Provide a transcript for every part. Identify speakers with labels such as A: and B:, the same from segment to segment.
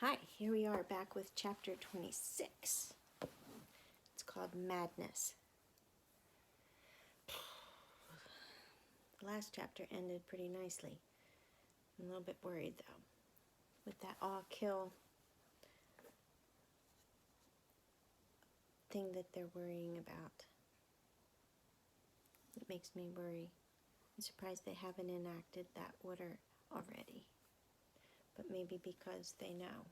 A: Hi, here we are back with chapter 26. It's called Madness. The last chapter ended pretty nicely. I'm a little bit worried though, with that all-kill thing that they're worrying about. It makes me worry. I'm surprised they haven't enacted that order already. But maybe because they know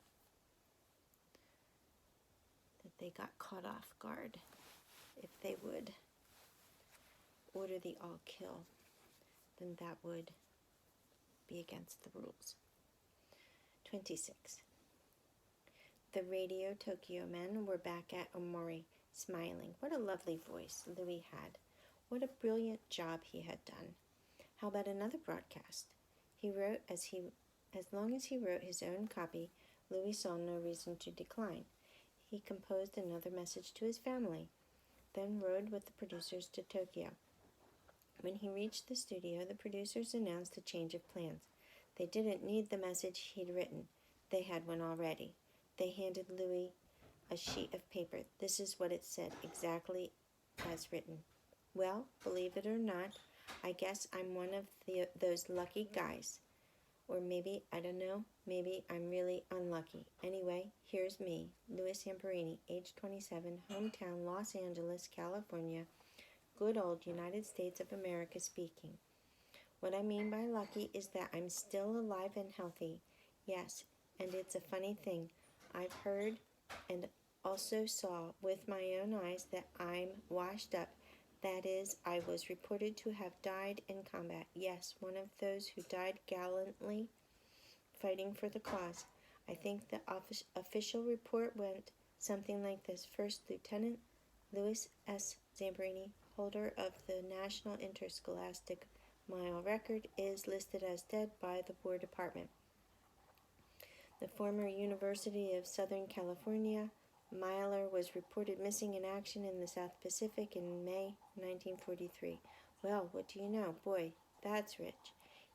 A: that they got caught off guard. If they would order the all-kill, then that would be against the rules. 26. The Radio Tokyo men were back at Omori, smiling. What a lovely voice Louis had. What a brilliant job he had done. How about another broadcast? He wrote as long as he wrote his own copy, Louis saw no reason to decline. He composed another message to his family, then rode with the producers to Tokyo. When he reached the studio, the producers announced a change of plans. They didn't need the message he'd written. They had one already. They handed Louis a sheet of paper. This is what it said, exactly as written. Well, believe it or not, I guess I'm one of those lucky guys. Or maybe, I don't know, maybe I'm really unlucky. Anyway, here's me, Louis Zamperini, age 27, hometown Los Angeles, California, good old United States of America speaking. What I mean by lucky is that I'm still alive and healthy. Yes, and it's a funny thing. I've heard and also saw with my own eyes that I'm washed up. That is, I was reported to have died in combat. Yes, one of those who died gallantly fighting for the cause. I think the official report went something like this. First Lieutenant Louis S. Zamperini, holder of the National Interscholastic Mile record, is listed as dead by the War Department. The former University of Southern California miler was reported missing in action in the South Pacific in May 1943. Well, what do you know? Boy, that's rich.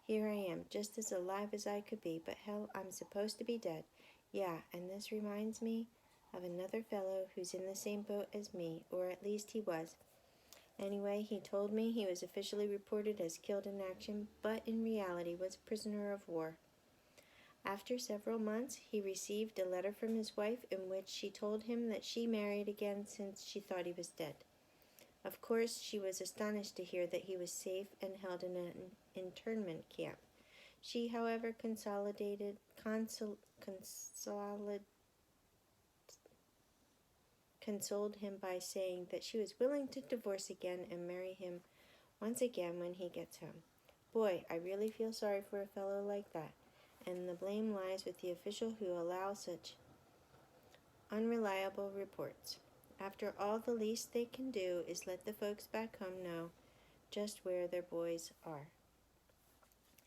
A: Here I am, just as alive as I could be, but hell, I'm supposed to be dead. Yeah, and this reminds me of another fellow who's in the same boat as me, or at least he was. Anyway, he told me he was officially reported as killed in action, but in reality was a prisoner of war. After several months, he received a letter from his wife in which she told him that she married again since she thought he was dead. Of course, she was astonished to hear that he was safe and held in an internment camp. She, however, consoled him by saying that she was willing to divorce again and marry him once again when he gets home. Boy, I really feel sorry for a fellow like that. And the blame lies with the official who allows such unreliable reports. After all, the least they can do is let the folks back home know just where their boys are.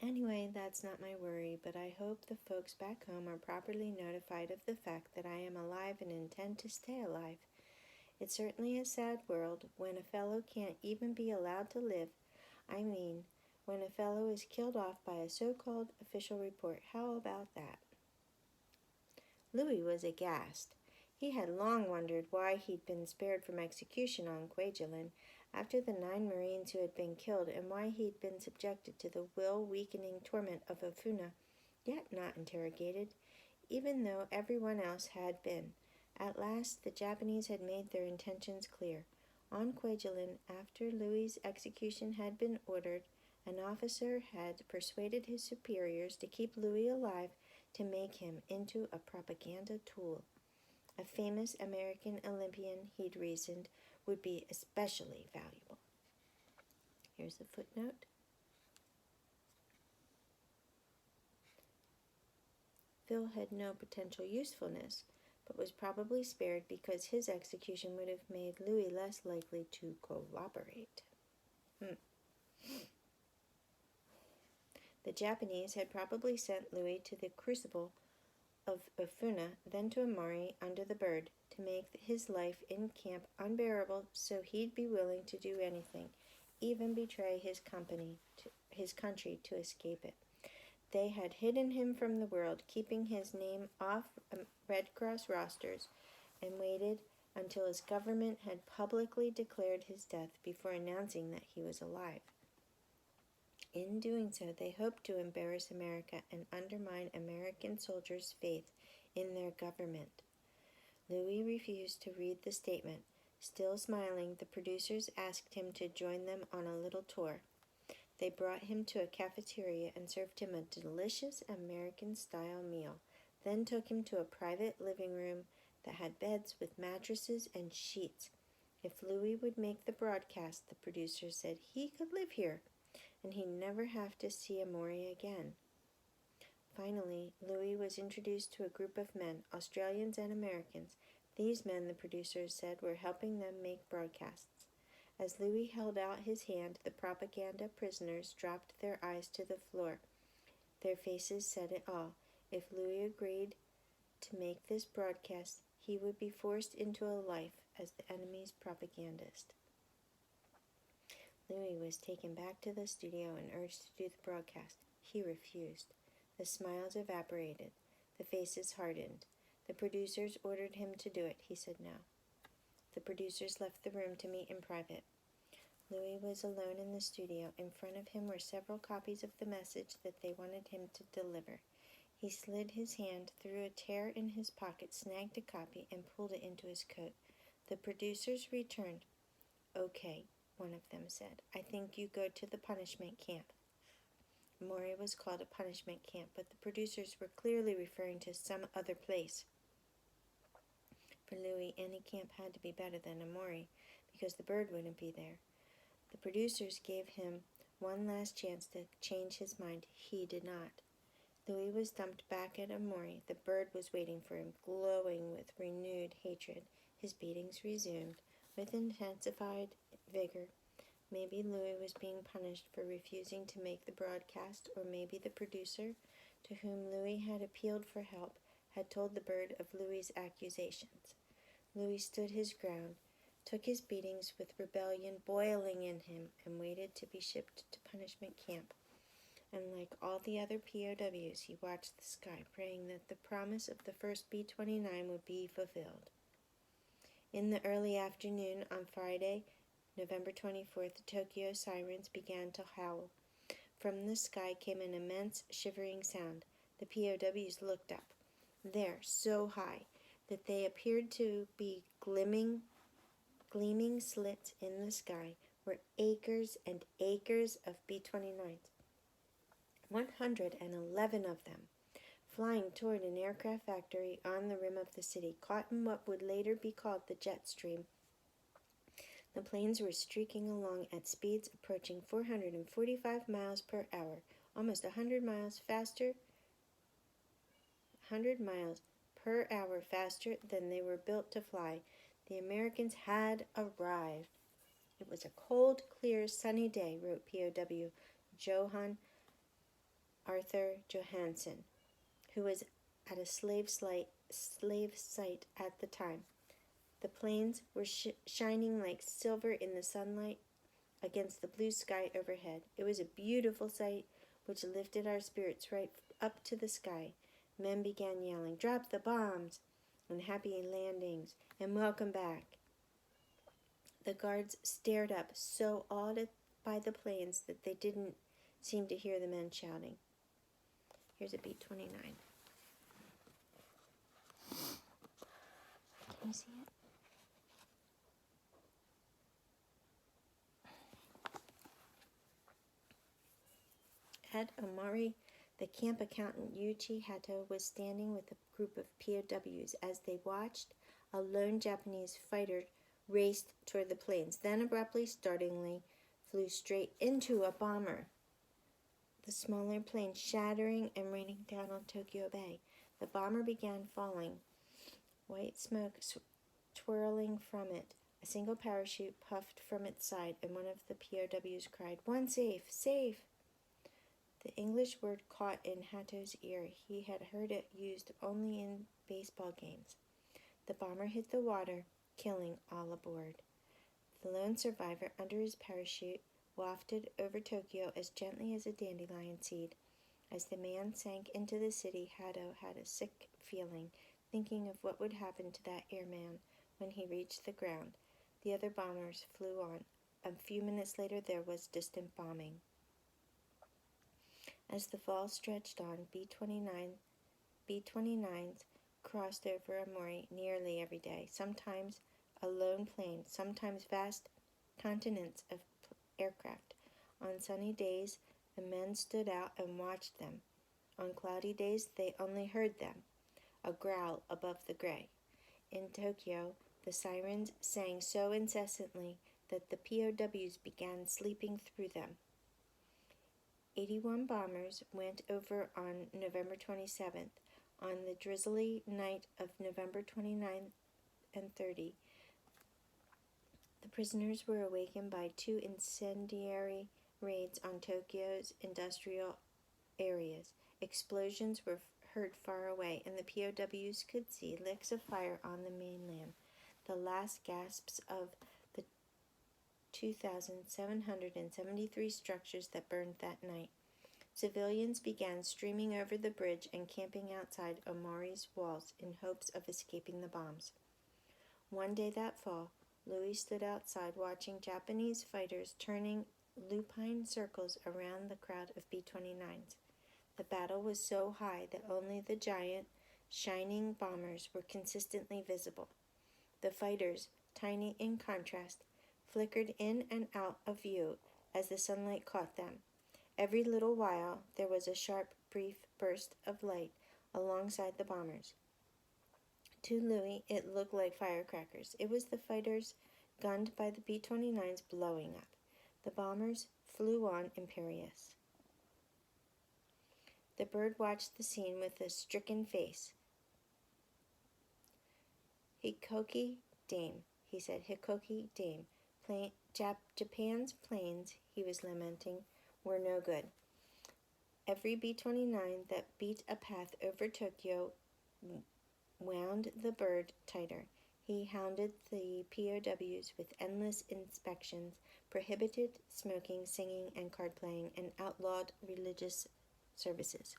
A: Anyway, that's not my worry, but I hope the folks back home are properly notified of the fact that I am alive and intend to stay alive. It's certainly a sad world when a fellow can't even be allowed to live. I mean, when a fellow is killed off by a so-called official report. How about that? Louis was aghast. He had long wondered why he'd been spared from execution on Kwajalein after the 9 Marines who had been killed, and why he'd been subjected to the will-weakening torment of Ofuna, yet not interrogated, even though everyone else had been. At last, the Japanese had made their intentions clear. On Kwajalein, after Louis's execution had been ordered, an officer had persuaded his superiors to keep Louis alive to make him into a propaganda tool. A famous American Olympian, he'd reasoned, would be especially valuable. Here's a footnote. Phil had no potential usefulness, but was probably spared because his execution would have made Louis less likely to cooperate. The Japanese had probably sent Louis to the crucible of Ofuna, then to Omori under the bird, to make his life in camp unbearable, so he'd be willing to do anything, even betray his country to escape it. They had hidden him from the world, keeping his name off Red Cross rosters, and waited until his government had publicly declared his death before announcing that he was alive. In doing so, they hoped to embarrass America and undermine American soldiers' faith in their government. Louis refused to read the statement. Still smiling, the producers asked him to join them on a little tour. They brought him to a cafeteria and served him a delicious American-style meal, then took him to a private living room that had beds with mattresses and sheets. If Louis would make the broadcast, the producers said, he could live here, and he'd never have to see Amaury again. Finally, Louis was introduced to a group of men, Australians and Americans. These men, the producers said, were helping them make broadcasts. As Louis held out his hand, the propaganda prisoners dropped their eyes to the floor. Their faces said it all. If Louis agreed to make this broadcast, he would be forced into a life as the enemy's propagandist. Louis was taken back to the studio and urged to do the broadcast. He refused. The smiles evaporated. The faces hardened. The producers ordered him to do it. He said no. The producers left the room to meet in private. Louis was alone in the studio. In front of him were several copies of the message that they wanted him to deliver. He slid his hand through a tear in his pocket, snagged a copy, and pulled it into his coat. The producers returned. "Okay," one of them said. "I think you go to the punishment camp." Amaury was called a punishment camp, but the producers were clearly referring to some other place. For Louis, any camp had to be better than Amaury, because the bird wouldn't be there. The producers gave him one last chance to change his mind. He did not. Louis was dumped back at Amaury. The bird was waiting for him, glowing with renewed hatred. His beatings resumed, with intensified vigor. Maybe Louis was being punished for refusing to make the broadcast, or maybe the producer, to whom Louis had appealed for help, had told the bird of Louis's accusations. Louis stood his ground, took his beatings with rebellion boiling in him, and waited to be shipped to punishment camp. And like all the other POWs, he watched the sky, praying that the promise of the first B-29 would be fulfilled. In the early afternoon on Friday, November 24th, the Tokyo sirens began to howl. From the sky came an immense shivering sound. The POWs looked up. There, so high, that they appeared to be gleaming slits in the sky, were acres and acres of B-29s. 111 of them, flying toward an aircraft factory on the rim of the city, caught in what would later be called the jet stream. The planes were streaking along at speeds approaching 445 miles per hour, almost 100 miles per hour faster than they were built to fly. The Americans had arrived. It was a cold, clear, sunny day, wrote POW Johann Arthur Johansen, who was at a slave site at the time. The planes were shining like silver in the sunlight against the blue sky overhead. It was a beautiful sight which lifted our spirits right up to the sky. Men began yelling, "Drop the bombs!" and "Happy landings!" and "Welcome back!" The guards stared up, so awed by the planes that they didn't seem to hear the men shouting. Here's a B-29. Can you see it? At Amaury, the camp accountant Yuichi Hato was standing with a group of POWs. As they watched, a lone Japanese fighter raced toward the planes, then abruptly, startlingly, flew straight into a bomber. The smaller plane shattering and raining down on Tokyo Bay. The bomber began falling, white smoke twirling from it. A single parachute puffed from its side, and one of the POWs cried, "One safe! Safe!" The English word caught in Hato's ear. He had heard it used only in baseball games. The bomber hit the water, killing all aboard. The lone survivor, under his parachute, wafted over Tokyo as gently as a dandelion seed. As the man sank into the city, Haddo had a sick feeling, thinking of what would happen to that airman when he reached the ground. The other bombers flew on. A few minutes later, there was distant bombing. As the fall stretched on, B-29s crossed over Amori nearly every day, sometimes a lone plane, sometimes vast continents of aircraft. On sunny days, the men stood out and watched them. On cloudy days, they only heard them, a growl above the gray. In Tokyo, the sirens sang so incessantly that the POWs began sleeping through them. 81 bombers went over on November 27th. On the drizzly night of November 29th and 30, the prisoners were awakened by 2 incendiary raids on Tokyo's industrial areas. Explosions were heard far away, and the POWs could see licks of fire on the mainland, the last gasps of the 2,773 structures that burned that night. Civilians began streaming over the bridge and camping outside Omori's walls in hopes of escaping the bombs. One day that fall, Louis stood outside watching Japanese fighters turning lupine circles around the crowd of B-29s. The battle was so high that only the giant, shining bombers were consistently visible. The fighters, tiny in contrast, flickered in and out of view as the sunlight caught them. Every little while there was a sharp, brief burst of light alongside the bombers. To Louis, it looked like firecrackers. It was the fighters, gunned by the B-29s, blowing up. The bombers flew on imperious. The bird watched the scene with a stricken face. "Hikoki dame," he said. "Hikoki dame. Japan's planes," he was lamenting, "were no good." Every B-29 that beat a path over Tokyo wound the bird tighter. He hounded the POWs with endless inspections, prohibited smoking, singing, and card playing, and outlawed religious services.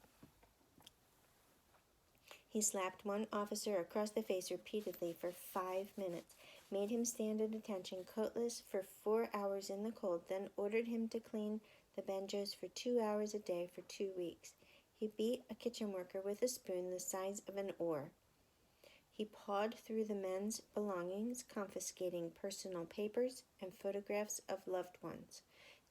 A: He slapped one officer across the face repeatedly for 5 minutes, made him stand at attention coatless for 4 hours in the cold, then ordered him to clean the banjos for 2 hours a day for 2 weeks. He beat a kitchen worker with a spoon the size of an oar. He pawed through the men's belongings, confiscating personal papers and photographs of loved ones,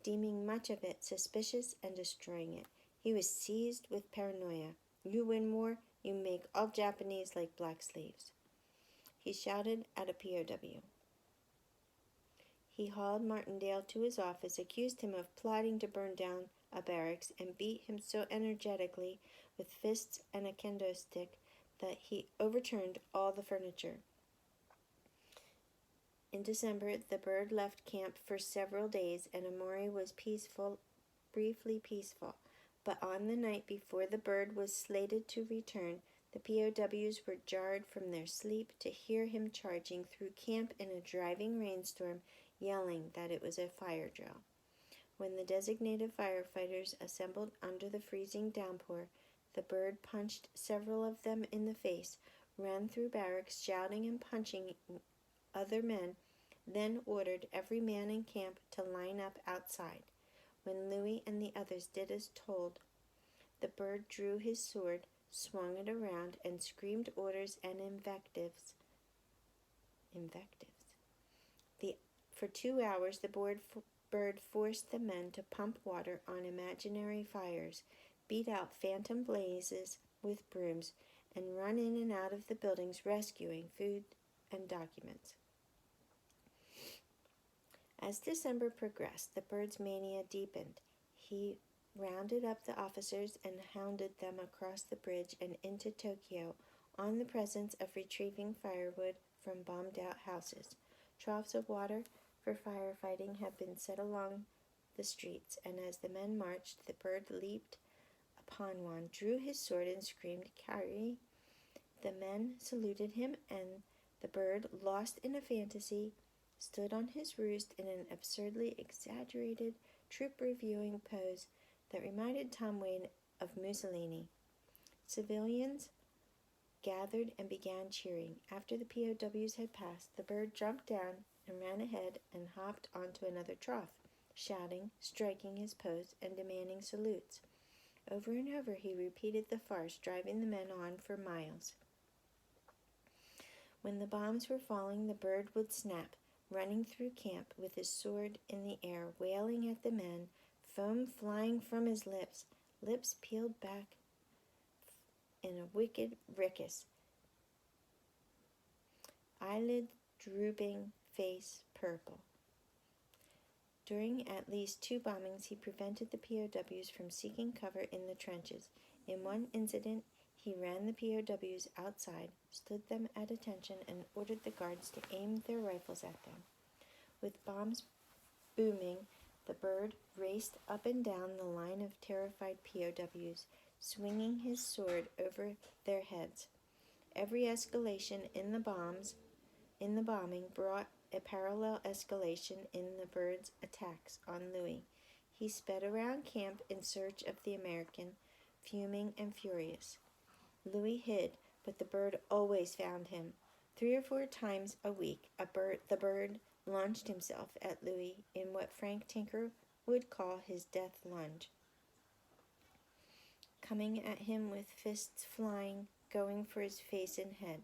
A: deeming much of it suspicious and destroying it. He was seized with paranoia. "You win war, you make all Japanese like black slaves," he shouted at a POW. He hauled Martindale to his office, accused him of plotting to burn down a barracks, and beat him so energetically with fists and a kendo stick that he overturned all the furniture. In December, the bird left camp for several days, and Omori was briefly peaceful. But on the night before the bird was slated to return, the POWs were jarred from their sleep to hear him charging through camp in a driving rainstorm, yelling that it was a fire drill. When the designated firefighters assembled under the freezing downpour, the bird punched several of them in the face, ran through barracks shouting and punching other men, then ordered every man in camp to line up outside. When Louis and the others did as told, the bird drew his sword, swung it around, and screamed orders and invectives. For 2 hours, the bird forced the men to pump water on imaginary fires, beat out phantom blazes with brooms, and run in and out of the buildings rescuing food and documents. As December progressed, the bird's mania deepened. He rounded up the officers and hounded them across the bridge and into Tokyo on the presence of retrieving firewood from bombed-out houses. Troughs of water for firefighting had been set along the streets, and as the men marched, the bird leaped upon one, drew his sword, and screamed, "Carry!" The men saluted him, and the bird, lost in a fantasy, stood on his roost in an absurdly exaggerated troop reviewing pose that reminded Tom Wayne of Mussolini. Civilians gathered and began cheering. After the POWs had passed, the bird jumped down and ran ahead and hopped onto another trough, shouting, striking his pose, and demanding salutes. Over and over he repeated the farce, driving the men on for miles. When the bombs were falling, the bird would snap, running through camp with his sword in the air, wailing at the men, foam flying from his lips peeled back in a wicked rictus, eyelid drooping, face purple. During at least 2 bombings, he prevented the POWs from seeking cover in the trenches. In one incident, he ran the POWs outside, stood them at attention, and ordered the guards to aim their rifles at them. With bombs booming, the bird raced up and down the line of terrified POWs, swinging his sword over their heads. Every escalation in the bombing brought a parallel escalation in the bird's attacks on Louis. He sped around camp in search of the American, fuming and furious. Louis hid, but the bird always found him. 3 or 4 times a week, the bird launched himself at Louis in what Frank Tinker would call his death lunge, coming at him with fists flying, going for his face and head.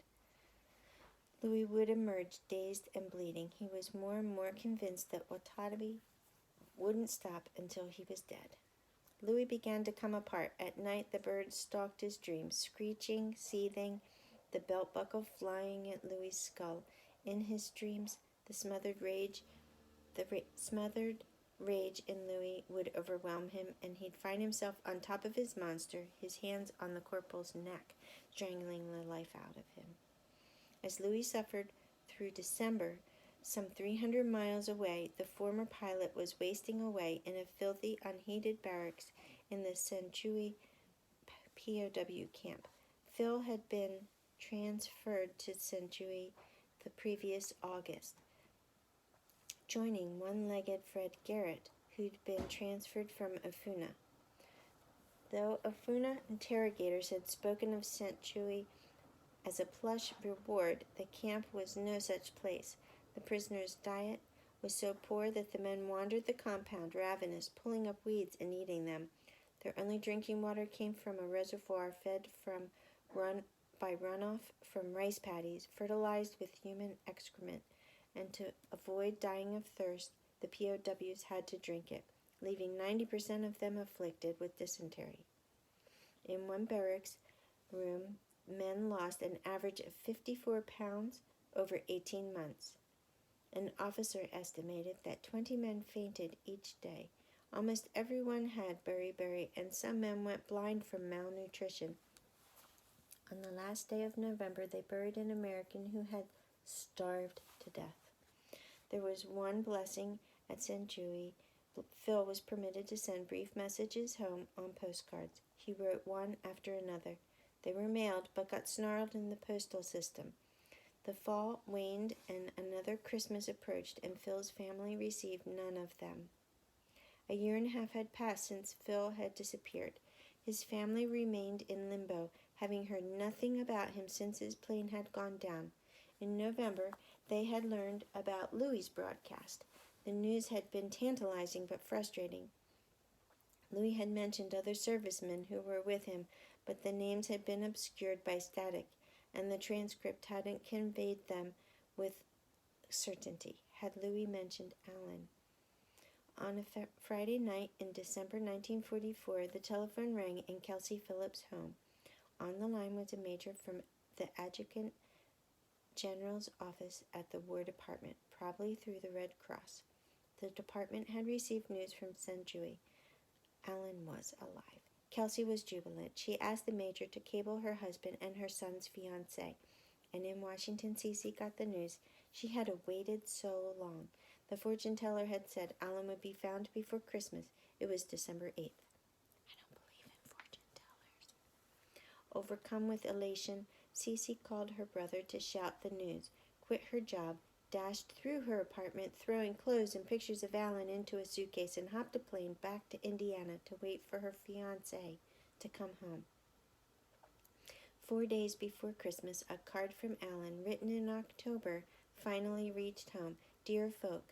A: Louis would emerge dazed and bleeding. He was more and more convinced that autonomy wouldn't stop until he was dead. Louis began to come apart. At night, the bird stalked his dreams, screeching, seething, the belt buckle flying at Louis's skull. In his dreams, the smothered rage in Louis would overwhelm him, and he'd find himself on top of his monster, his hands on the corporal's neck, strangling the life out of him. As Louis suffered through December, some 300 miles away, the former pilot was wasting away in a filthy, unheated barracks in the Century POW camp. Phil had been transferred to Century the previous August, joining one-legged Fred Garrett, who'd been transferred from Afuna. Though Afuna interrogators had spoken of Century as a plush reward, the camp was no such place. The prisoners' diet was so poor that the men wandered the compound, ravenous, pulling up weeds and eating them. Their only drinking water came from a reservoir fed by runoff from rice paddies, fertilized with human excrement, and to avoid dying of thirst, the POWs had to drink it, leaving 90% of them afflicted with dysentery. In one barracks room, men lost an average of 54 pounds over 18 months. An officer estimated that 20 men fainted each day. Almost everyone had beriberi, and some men went blind from malnutrition. On the last day of November, they buried an American who had starved to death. There was one blessing at Century. Phil was permitted to send brief messages home on postcards. He wrote one after another. They were mailed, but got snarled in the postal system. The fall waned, and another Christmas approached, and Phil's family received none of them. A year and a half had passed since Phil had disappeared. His family remained in limbo, having heard nothing about him since his plane had gone down. In November, they had learned about Louis's broadcast. The news had been tantalizing but frustrating. Louis had mentioned other servicemen who were with him, but the names had been obscured by static, and the transcript hadn't conveyed them with certainty. Had Louis mentioned Alan? On a Friday night in December 1944, the telephone rang in Kelsey Phillips' home. On the line was a major from the Adjutant General's office at the War Department, probably through the Red Cross. The department had received news from Century. Alan was alive. Kelsey was jubilant. She asked the major to cable her husband and her son's fiancé, and in Washington, Cece got the news. She had waited so long. The fortune teller had said Alan would be found before Christmas. It was December 8th. I don't believe in fortune tellers. Overcome with elation, Cece called her brother to shout the news, quit her job, dashed through her apartment, throwing clothes and pictures of Alan into a suitcase, and hopped a plane back to Indiana to wait for her fiancé to come home. 4 days before Christmas, a card from Alan, written in October, finally reached home. Dear folk,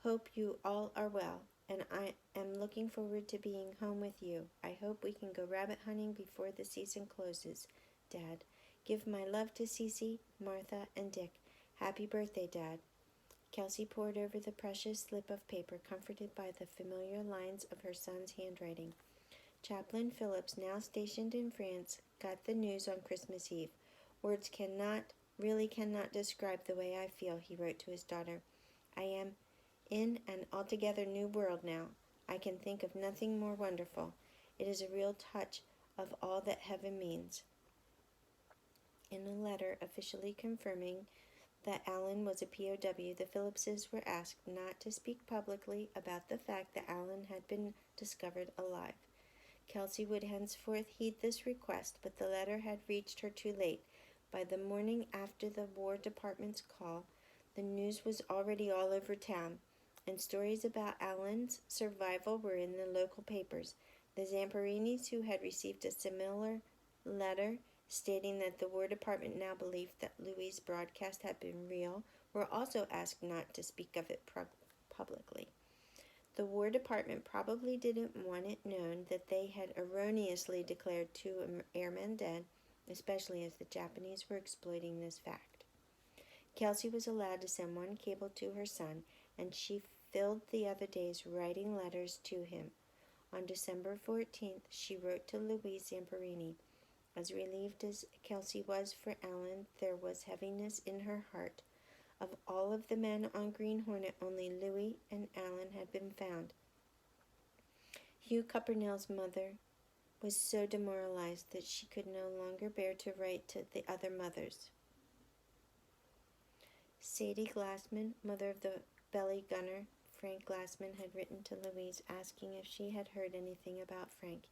A: hope you all are well, and I am looking forward to being home with you. I hope we can go rabbit hunting before the season closes. Dad, give my love to Cece, Martha, and Dick. Happy birthday, Dad. Kelsey pored over the precious slip of paper, comforted by the familiar lines of her son's handwriting. Chaplain Phillips, now stationed in France, got the news on Christmas Eve. Words really cannot describe the way I feel, he wrote to his daughter. I am in an altogether new world now. I can think of nothing more wonderful. It is a real touch of all that heaven means. In a letter officially confirming that Alan was a POW, the Phillipses were asked not to speak publicly about the fact that Alan had been discovered alive. Kelsey would henceforth heed this request, but the letter had reached her too late. By the morning after the War Department's call, the news was already all over town, and stories about Alan's survival were in the local papers. The Zamparinis, who had received a similar letter stating that the War Department now believed that Louis' broadcast had been real, were also asked not to speak of it publicly. The War Department probably didn't want it known that they had erroneously declared 2 airmen dead, especially as the Japanese were exploiting this fact. Kelsey was allowed to send one cable to her son, and she filled the other days writing letters to him. On December 14th, she wrote to Louis Zamparini. As relieved as Kelsey was for Alan, there was heaviness in her heart. Of all of the men on Green Hornet, only Louis and Alan had been found. Hugh Cuppernell's mother was so demoralized that she could no longer bear to write to the other mothers. Sadie Glassman, mother of the belly gunner, Frank Glassman, had written to Louise asking if she had heard anything about Frank.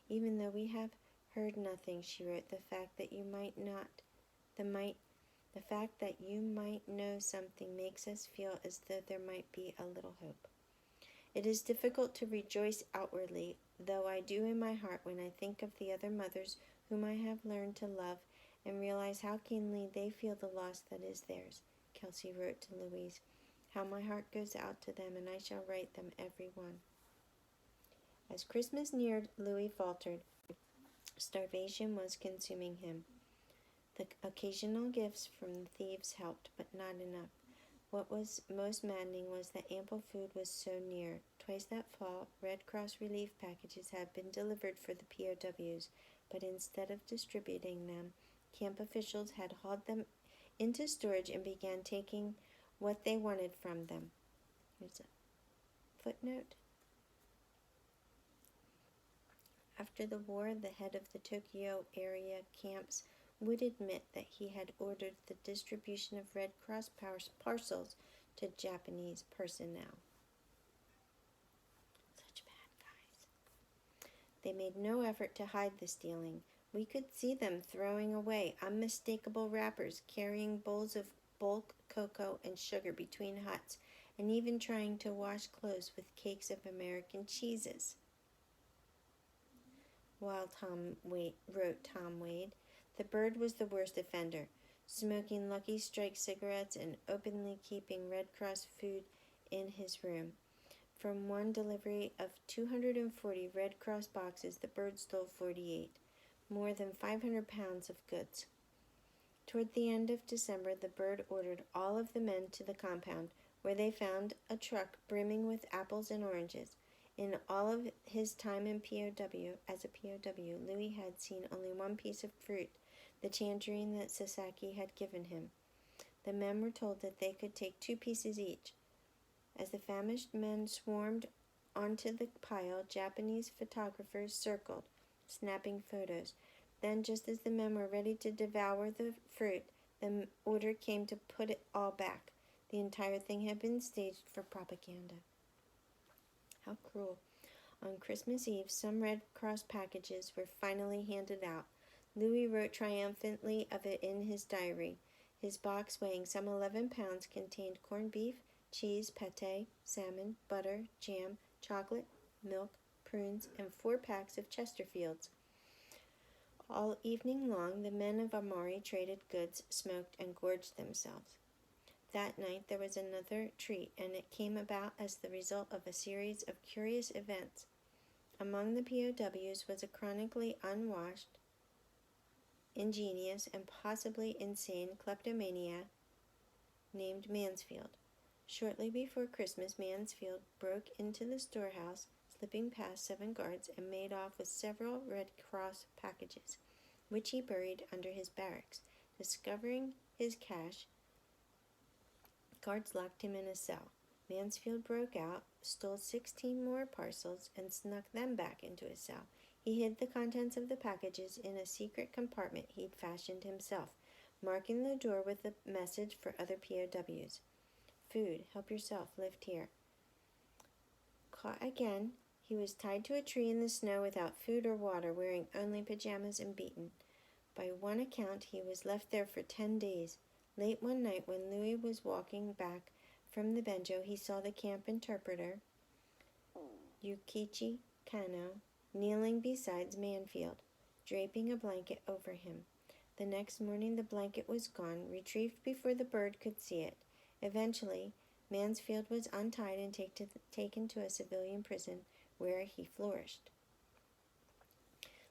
A: Even though we have heard nothing, she wrote, the fact that you might know something makes us feel as though there might be a little hope. It is difficult to rejoice outwardly, though I do in my heart when I think of the other mothers whom I have learned to love and realize how keenly they feel the loss that is theirs. Kelsey wrote to Louise, how my heart goes out to them, and I shall write them every one. As Christmas neared, Louis faltered. Starvation was consuming him. The occasional gifts from the thieves helped, but not enough. What was most maddening was that ample food was so near. Twice that fall, Red Cross relief packages had been delivered for the POWs, but instead of distributing them, camp officials had hauled them into storage and began taking what they wanted from them. Here's a footnote. After the war, the head of the Tokyo area camps would admit that he had ordered the distribution of Red Cross parcels to Japanese personnel. Such bad guys. They made no effort to hide the stealing. We could see them throwing away unmistakable wrappers, carrying bowls of bulk cocoa and sugar between huts, and even trying to wash clothes with cakes of American cheeses. While Tom Wade, the bird was the worst offender, smoking Lucky Strike cigarettes and openly keeping Red Cross food in his room. From one delivery of 240 Red Cross boxes, the bird stole 48, more than 500 pounds of goods. Toward the end of December, the bird ordered all of the men to the compound, where they found a truck brimming with apples and oranges. In all of his time as a POW, Louis had seen only one piece of fruit, the tangerine that Sasaki had given him. The men were told that they could take 2 pieces each. As the famished men swarmed onto the pile, Japanese photographers circled, snapping photos. Then, just as the men were ready to devour the fruit, the order came to put it all back. The entire thing had been staged for propaganda. How cruel. On Christmas Eve, some Red Cross packages were finally handed out. Louis wrote triumphantly of it in his diary. His box, weighing some 11 pounds, contained corned beef, cheese, pâté, salmon, butter, jam, chocolate, milk, prunes, and 4 packs of Chesterfields. All evening long, the men of Omori traded goods, smoked, and gorged themselves. That night there was another treat, and it came about as the result of a series of curious events. Among the POWs was a chronically unwashed, ingenious, and possibly insane kleptomaniac named Mansfield. Shortly before Christmas, Mansfield broke into the storehouse, slipping past 7 guards, and made off with several Red Cross packages, which he buried under his barracks. Discovering his cache, guards locked him in a cell. Mansfield broke out, stole 16 more parcels, and snuck them back into his cell. He hid the contents of the packages in a secret compartment he'd fashioned himself, marking the door with a message for other POWs. Food, help yourself, lift here. Caught again, he was tied to a tree in the snow without food or water, wearing only pajamas, and beaten. By one account, he was left there for 10 days. Late one night, when Louis was walking back from the benjo, he saw the camp interpreter, Yukichi Kano, kneeling beside Mansfield, draping a blanket over him. The next morning the blanket was gone, retrieved before the bird could see it. Eventually, Mansfield was untied and taken to a civilian prison, where he flourished.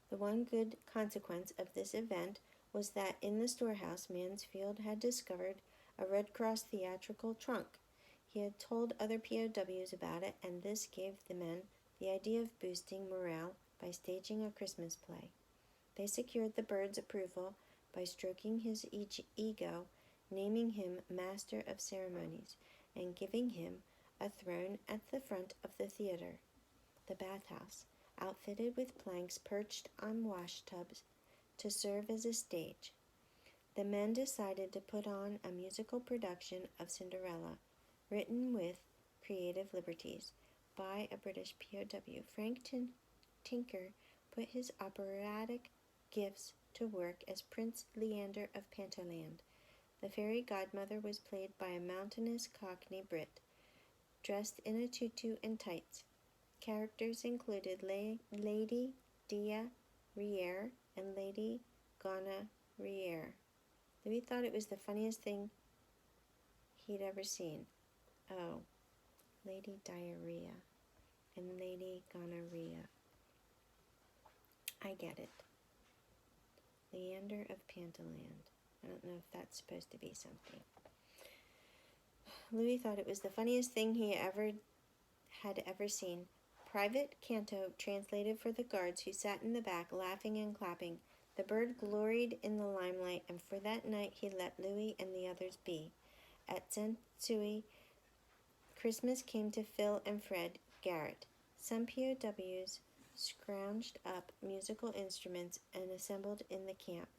A: The one good consequence of this event was that in the storehouse Mansfield had discovered a Red Cross theatrical trunk. He had told other POWs about it, and this gave the men the idea of boosting morale by staging a Christmas play. They secured the bird's approval by stroking his ego, naming him Master of Ceremonies, and giving him a throne at the front of the theater, the bathhouse, outfitted with planks perched on wash tubs to serve as a stage. The men decided to put on a musical production of Cinderella, written with creative liberties by a British POW. Frank Tinker put his operatic gifts to work as Prince Leander of Pantoland. The fairy godmother was played by a mountainous Cockney Brit, dressed in a tutu and tights. Characters included Lady Dia Riere and Lady Gona Riere. Louis thought it was the funniest thing he'd ever seen. Oh, Lady Diarrhea and Lady Gonorrhea. I get it. Leander of Pantoland. I don't know if that's supposed to be something. Louis thought it was the funniest thing he had ever seen. Private Canto translated for the guards who sat in the back, laughing and clapping. The bird gloried in the limelight, and for that night he let Louis and the others be. At Sensui, Christmas came to Phil and Fred Garrett. Some POWs scrounged up musical instruments and assembled in the camp.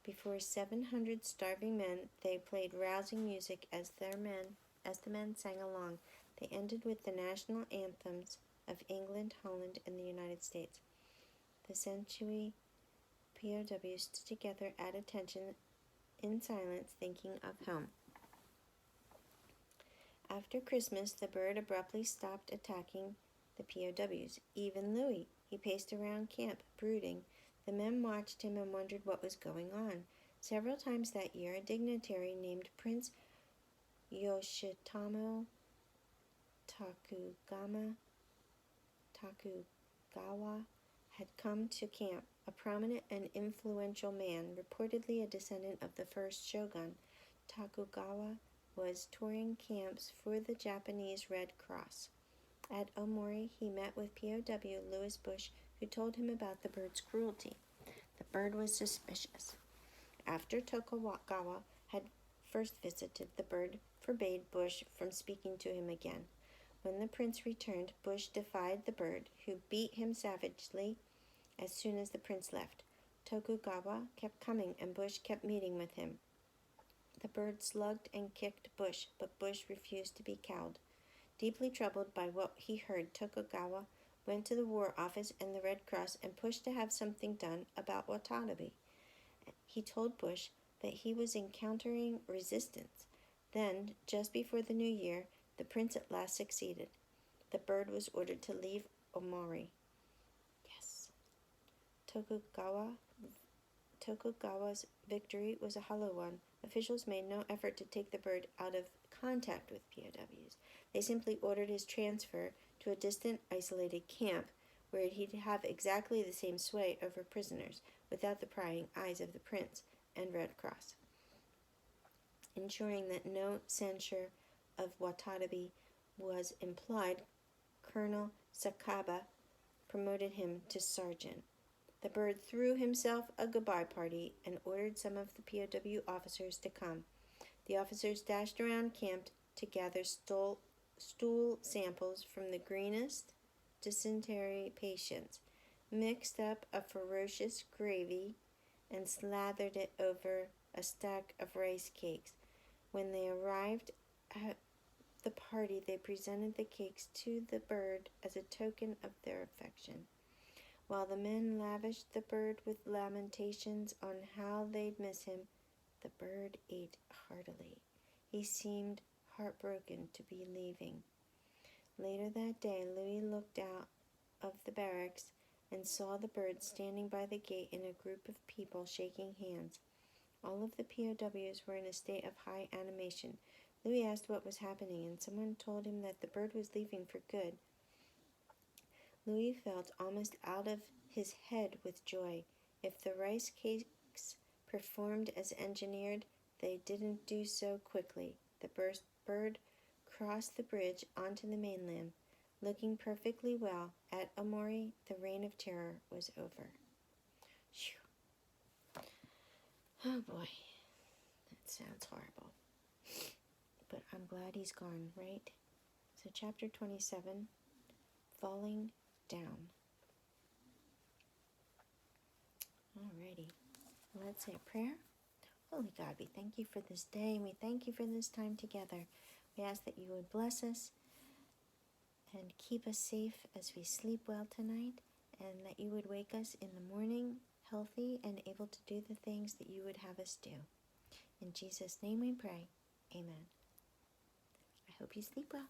A: Before 700 starving men, they played rousing music as the men sang along. They ended with the national anthems of England, Holland, and the United States. The Sensui POWs stood together at attention in silence, thinking of home. After Christmas, the bird abruptly stopped attacking the POWs. Even Louis. He paced around camp, brooding. The men watched him and wondered what was going on. Several times that year, a dignitary named Prince Yoshitomo Tokugawa had come to camp, a prominent and influential man, reportedly a descendant of the first shogun. Tokugawa was touring camps for the Japanese Red Cross. At Omori, he met with POW Louis Bush, who told him about the bird's cruelty. The bird was suspicious. After Tokugawa had first visited, the bird forbade Bush from speaking to him again. When the prince returned, Bush defied the bird, who beat him savagely as soon as the prince left. Tokugawa kept coming, and Bush kept meeting with him. The bird slugged and kicked Bush, but Bush refused to be cowed. Deeply troubled by what he heard, Tokugawa went to the War Office and the Red Cross and pushed to have something done about Watanabe. He told Bush that he was encountering resistance. Then, just before the new year, the prince at last succeeded. The bird was ordered to leave Omori. Yes. Tokugawa Tokugawa's victory was a hollow one. Officials made no effort to take the bird out of contact with POWs. They simply ordered his transfer to a distant, isolated camp where he'd have exactly the same sway over prisoners without the prying eyes of the Prince and Red Cross, ensuring that no censure of Watanabe was implied. Colonel Sakaba promoted him to sergeant. The bird threw himself a goodbye party and ordered some of the POW officers to come. The officers dashed around camp to gather stool samples from the greenest dysentery patients, mixed up a ferocious gravy, and slathered it over a stack of rice cakes. When they arrived at the party, they presented the cakes to the bird as a token of their affection. While the men lavished the bird with lamentations on how they'd miss him, the bird ate heartily. He seemed heartbroken to be leaving. Later that day, Louis looked out of the barracks and saw the bird standing by the gate in a group of people shaking hands. All of the POWs were in a state of high animation. Louis asked what was happening, and someone told him that the bird was leaving for good. Louis felt almost out of his head with joy. If the rice cakes performed as engineered, they didn't do so quickly. The bird crossed the bridge onto the mainland. Looking perfectly well, at Omori, the reign of terror was over. Whew. Oh boy, that sounds horrible. But I'm glad he's gone, right? So chapter 27, Falling Down. Alrighty, let's say a prayer. Holy God, we thank you for this day, and we thank you for this time together. We ask that you would bless us and keep us safe as we sleep well tonight, and that you would wake us in the morning healthy and able to do the things that you would have us do. In Jesus' name we pray. Amen. I hope you sleep well.